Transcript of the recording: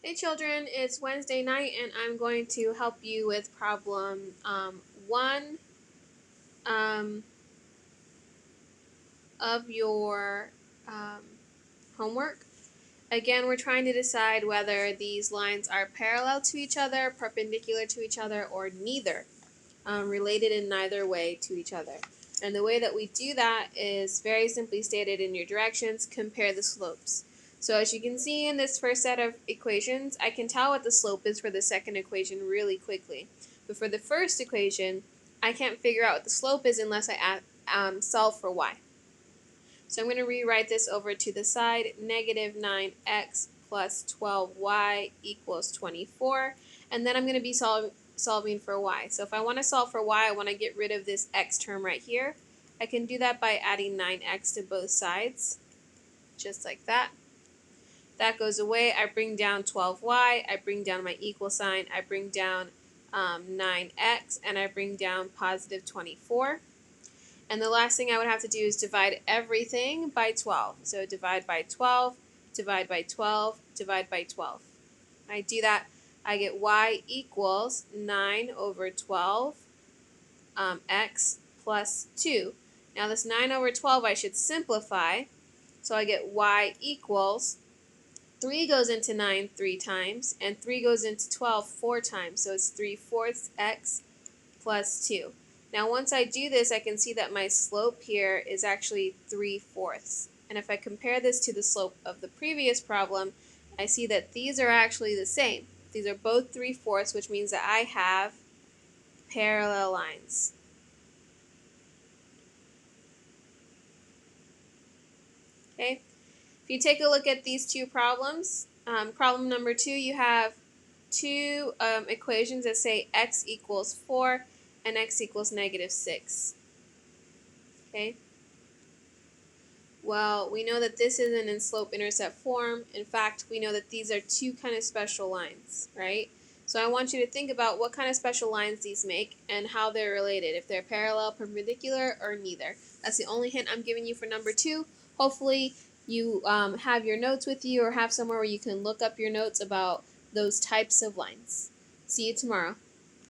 Hey children, it's Wednesday night and I'm going to help you with problem 1 of your homework. Again, we're trying to decide whether these lines are parallel to each other, perpendicular to each other, or neither, related in neither way to each other. And the way that we do that is very simply stated in your directions: compare the slopes. So as you can see in this first set of equations, I can tell what the slope is for the second equation really quickly. But for the first equation, I can't figure out what the slope is unless I solve for y. So I'm going to rewrite this over to the side. Negative 9x plus 12y equals 24. And then I'm going to be solving for y. So if I want to solve for y, I want to get rid of this x term right here. I can do that by adding 9x to both sides, just like that. That goes away. I bring down 12y. I bring down my equal sign. I bring down 9x. And I bring down positive 24. And the last thing I would have to do is divide everything by 12. So divide by 12, divide by 12, divide by 12. When I do that, I get y equals 9 over 12 x plus 2. Now this 9 over 12 I should simplify. So I get y equals 3 goes into 9 3 times, and 3 goes into 12 4 times. So it's 3/4 x plus 2. Now once I do this, I can see that my slope here is actually 3/4. And if I compare this to the slope of the previous problem, I see that these are actually the same. These are both 3/4, which means that I have parallel lines. Okay? If you take a look at these two problems, problem number 2, you have two equations that say x equals 4 and x equals -6. Okay? Well, we know that this isn't in slope-intercept form. In fact, we know that these are two kind of special lines, right? So I want you to think about what kind of special lines these make and how they're related, if they're parallel, perpendicular, or neither. That's the only hint I'm giving you for number 2. Hopefully you have your notes with you or have somewhere where you can look up your notes about those types of lines. See you tomorrow.